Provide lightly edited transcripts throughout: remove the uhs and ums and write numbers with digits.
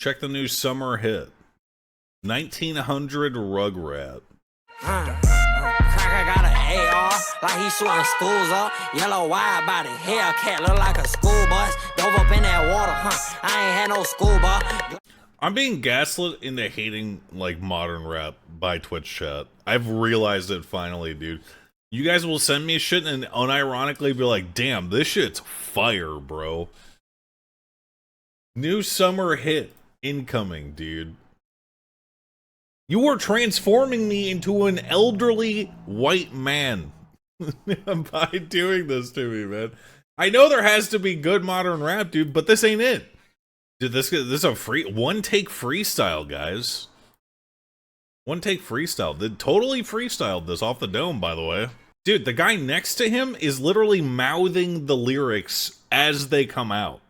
Check the new summer hit. 1900 Rugrat. Cracker got an AR, like he shooting schools up. Yellow wide body, Hellcat look like a school bus. Dove up in that water, I ain't had no school bus. I'm being gaslit into hating, like, modern rap by Twitch chat. I've realized it finally, dude. You guys will send me shit and unironically be like, damn, this shit's fire, bro. New summer hit incoming, dude. You are transforming me into an elderly white man by doing this to me, man. I know there has to be good modern rap, dude, but this ain't it. Dude, this is a free one-take freestyle, guys. One-take freestyle. They totally freestyled this off the dome, by the way. Dude, the guy next to him is literally mouthing the lyrics as they come out.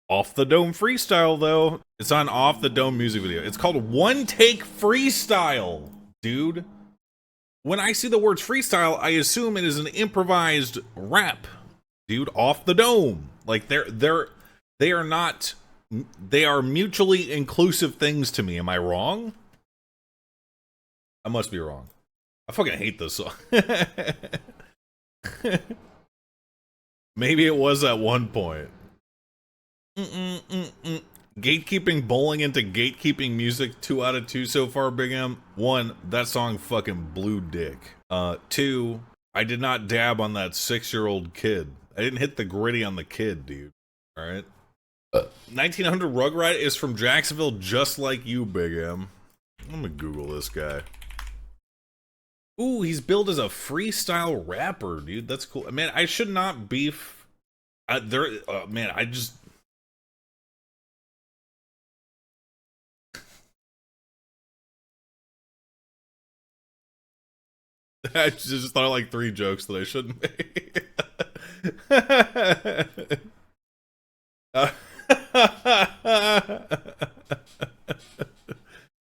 Off the dome freestyle, though. It's on Off the Dome music video. It's called One Take Freestyle, dude. When I see the words freestyle, I assume it is an improvised rap, dude. Off the dome. Like they are not. They are mutually inclusive things to me. Am I wrong? I must be wrong. I fucking hate this song. Maybe it was at one point. Gatekeeping bowling into gatekeeping music. 2 out of 2 so far, Big M. 1, that song fucking blew dick. 2, I did not dab on that 6-year-old kid. I didn't hit the gritty on the kid, dude. Alright? 1900 Rugrat is from Jacksonville, just like you, Big M. I'm gonna Google this guy. Ooh, he's billed as a freestyle rapper, dude. That's cool. Man, I should not beef. Man, I just... I just thought of like 3 jokes that I shouldn't make.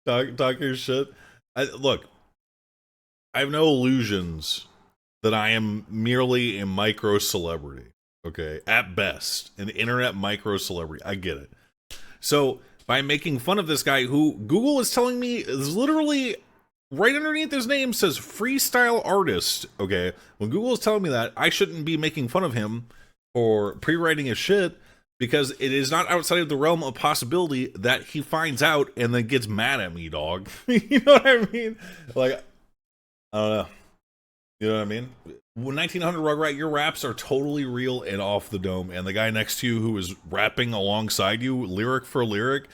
Talk your shit. Look, I have no illusions that I am merely a micro celebrity. Okay, at best, an internet micro celebrity. I get it. So by making fun of this guy, who Google is telling me is literally right underneath his name says freestyle artist. Okay, when Google is telling me that, I shouldn't be making fun of him for pre-writing his shit, because it is not outside of the realm of possibility that he finds out and then gets mad at me, dog. You know what I mean? Like, I don't know. You know what I mean? When 1900 Rugrat, your raps are totally real and off the dome, and the guy next to you who is rapping alongside you, lyric for lyric,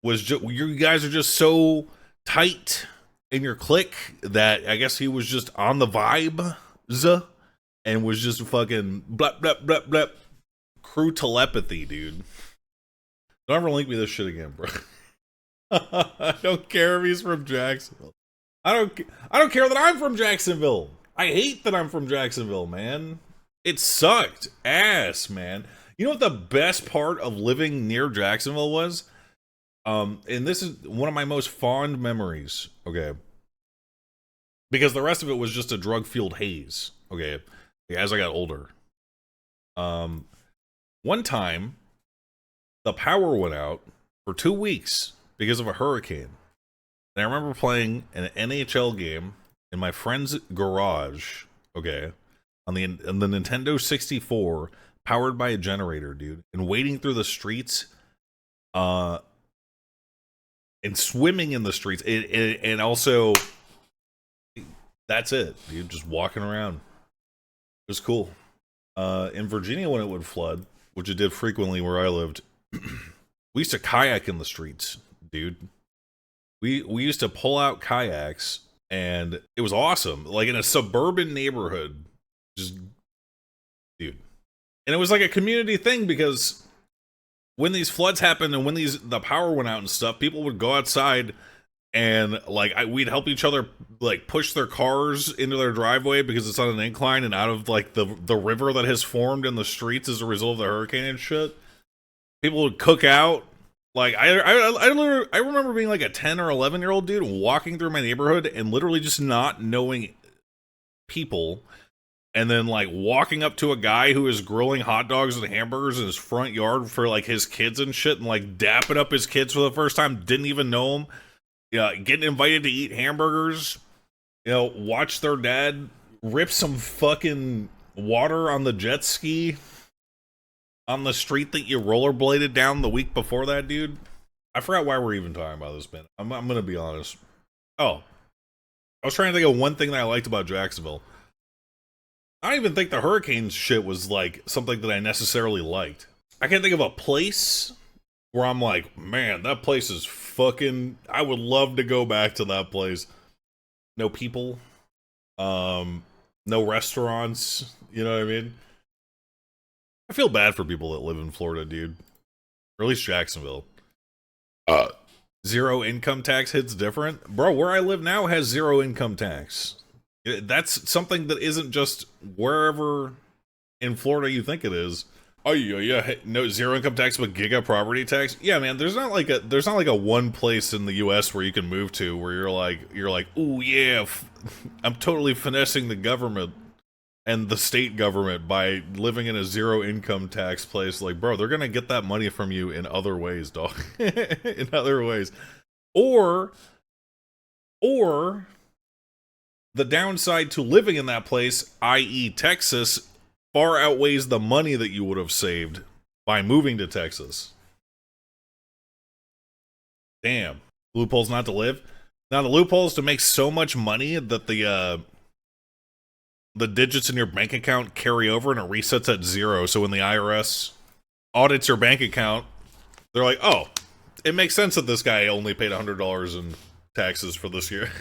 was just, you guys are just so tight in your clique that I guess he was just on the vibe and was just fucking blep blep blep blep crew telepathy, dude. Don't ever link me this shit again, bro. I don't care if he's from Jacksonville. I don't care that I'm from Jacksonville. I hate that I'm from Jacksonville, man. It sucked ass, man. You know what the best part of living near Jacksonville was? And this is one of my most fond memories, okay? Because the rest of it was just a drug-fueled haze, okay? As I got older. One time, the power went out for 2 weeks because of a hurricane. And I remember playing an NHL game in my friend's garage, okay, on the Nintendo 64, powered by a generator, dude, and wading through the streets, and swimming in the streets, and also, that's it, dude, just walking around. It was cool. In Virginia, when it would flood, which it did frequently where I lived, we used to kayak in the streets, dude. We used to pull out kayaks, and it was awesome. Like in a suburban neighborhood, just, dude. And it was like a community thing, because when these floods happened and when the power went out and stuff, people would go outside and like we'd help each other like push their cars into their driveway because it's on an incline and out of like the river that has formed in the streets as a result of the hurricane and shit. People would cook out. Like I remember being like a 10 or 11-year-old dude walking through my neighborhood and literally just not knowing people and then like walking up to a guy who is grilling hot dogs and hamburgers in his front yard for like his kids and shit, and like dapping up his kids for the first time, didn't even know him. Yeah, getting invited to eat hamburgers, watch their dad rip some fucking water on the jet ski on the street that you rollerbladed down the week before that, dude. I forgot why we're even talking about this, man. I'm gonna be honest. Oh, I was trying to think of one thing that I liked about Jacksonville. I don't even think the hurricane shit was like something that I necessarily liked. I can't think of a place where I'm like, man, that place is fucking, I would love to go back to that place. No people, no restaurants, you know what I mean? I feel bad for people that live in Florida, dude. Or at least Jacksonville. Zero income tax hits different. Bro, where I live now has zero income tax. That's something that isn't just wherever in Florida you think it is. Oh yeah, no zero income tax but giga property tax. Yeah, man, there's not like a one place in the US where you can move to where you're like, "Ooh, yeah, I'm totally finessing the government and the state government by living in a zero income tax place." Like, bro, they're going to get that money from you in other ways, dog. In other ways. Or the downside to living in that place, i.e. Texas, far outweighs the money that you would have saved by moving to Texas. Damn. Loopholes not to live? Now, the loophole is to make so much money that the digits in your bank account carry over and it resets at zero. So when the IRS audits your bank account, they're like, oh, it makes sense that this guy only paid $100 in taxes for this year.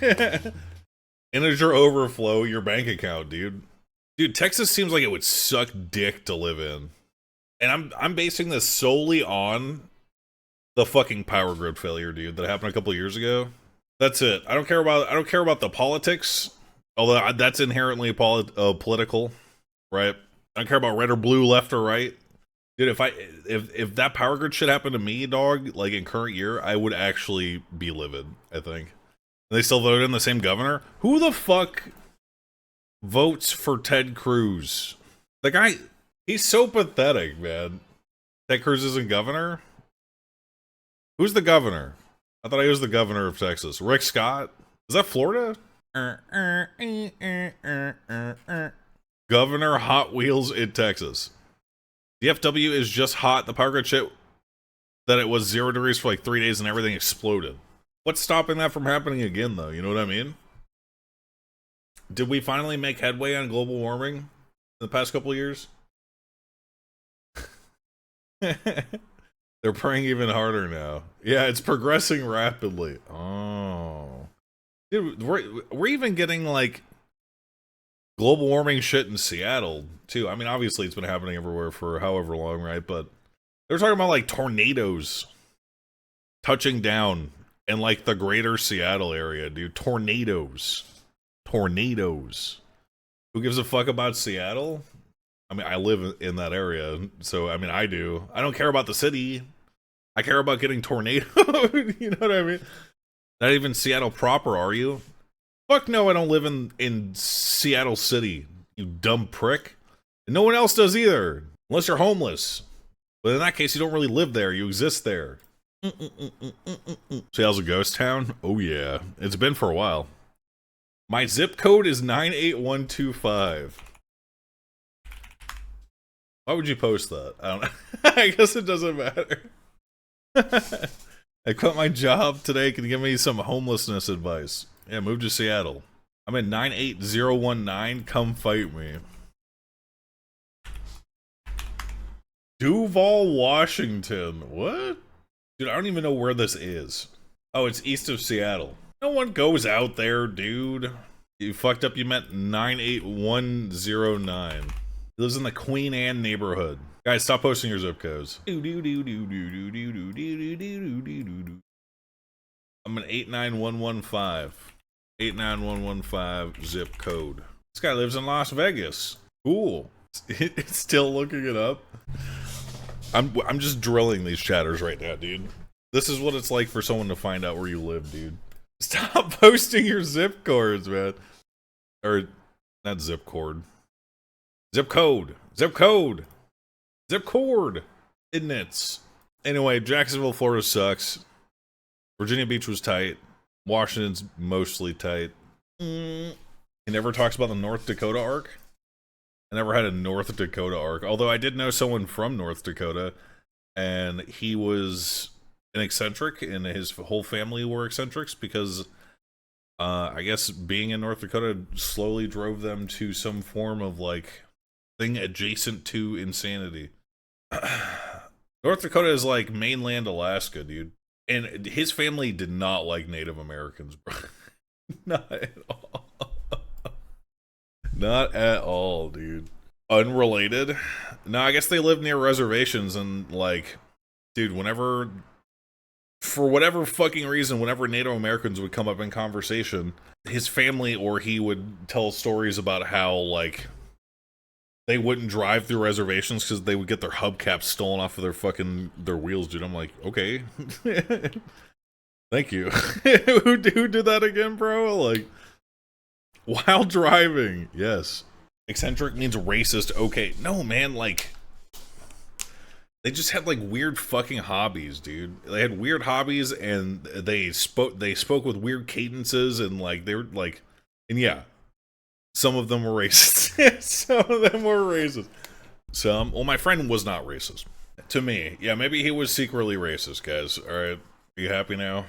Integer overflow your bank account, dude. Dude, Texas seems like it would suck dick to live in. And I'm basing this solely on the fucking power grid failure, dude, that happened a couple of years ago. That's it. I don't care about the politics, although that's inherently political, right? I don't care about red or blue, left or right. Dude, if that power grid shit happened to me, dog, like in current year, I would actually be livid, I think. They still voted in the same governor? Who the fuck votes for Ted Cruz? The guy, he's so pathetic, man. Ted Cruz isn't governor? Who's the governor? I thought he was the governor of Texas. Rick Scott? Is that Florida? Governor Hot Wheels in Texas. The FW is just hot. The power grid shit that it was 0 degrees for like 3 days and everything exploded. What's stopping that from happening again, though? You know what I mean? Did we finally make headway on global warming in the past couple of years? They're praying even harder now. Yeah, it's progressing rapidly. Oh. Dude, we're even getting, like, global warming shit in Seattle, too. I mean, obviously it's been happening everywhere for however long, right? But they're talking about, like, tornadoes touching down in, like, the greater Seattle area, dude. Tornadoes. Who gives a fuck about Seattle? I mean, I live in that area, so, I mean, I do. I don't care about the city. I care about getting tornadoed. You know what I mean? Not even Seattle proper, are you? Fuck no, I don't live in Seattle City, you dumb prick. And no one else does either, unless you're homeless. But in that case, you don't really live there, you exist there. Seattle's a ghost town? Oh yeah, it's been for a while. My zip code is 98125. Why would you post that? I don't know. I guess it doesn't matter. I quit my job today. Can you give me some homelessness advice? Yeah, move to Seattle. I'm in 98019. Come fight me. Duval, Washington. What? Dude, I don't even know where this is. Oh, it's east of Seattle. No one goes out there, dude. You fucked up. You meant 98109. He lives in the Queen Anne neighborhood. Guys, stop posting your zip codes. I'm an 89115. 89115 zip code. This guy lives in Las Vegas. Cool. It's still looking it up. I'm just drilling these chatters right now, dude. This is what it's like for someone to find out where you live, dude. Stop posting your zip cords, man. Or not zip cord. Zip code. Zip code. Zip cord. Idnits. Anyway, Jacksonville, Florida sucks. Virginia Beach was tight. Washington's mostly tight. He never talks about the North Dakota arc. I never had a North Dakota arc. Although I did know someone from North Dakota, and he was an eccentric, and his whole family were eccentrics because I guess being in North Dakota slowly drove them to some form of like thing adjacent to insanity. North Dakota is like mainland Alaska, dude. And his family did not like Native Americans, bro. Not at all. Not at all, dude. Unrelated? No, I guess they live near reservations and, like, dude, whenever, for whatever fucking reason, whenever Native Americans would come up in conversation, his family or he would tell stories about how, like, they wouldn't drive through reservations because they would get their hubcaps stolen off of their wheels, dude. I'm like, okay. Thank you. Who did that again, bro? Like, while driving, yes. Eccentric means racist. Okay, no, man. Like, they just had like weird fucking hobbies, dude. They had weird hobbies, and they spoke with weird cadences, and like they were like, and yeah, some of them were racist. Some of them were racist. Well, my friend was not racist to me. Yeah, maybe he was secretly racist, guys. All right, are you happy now?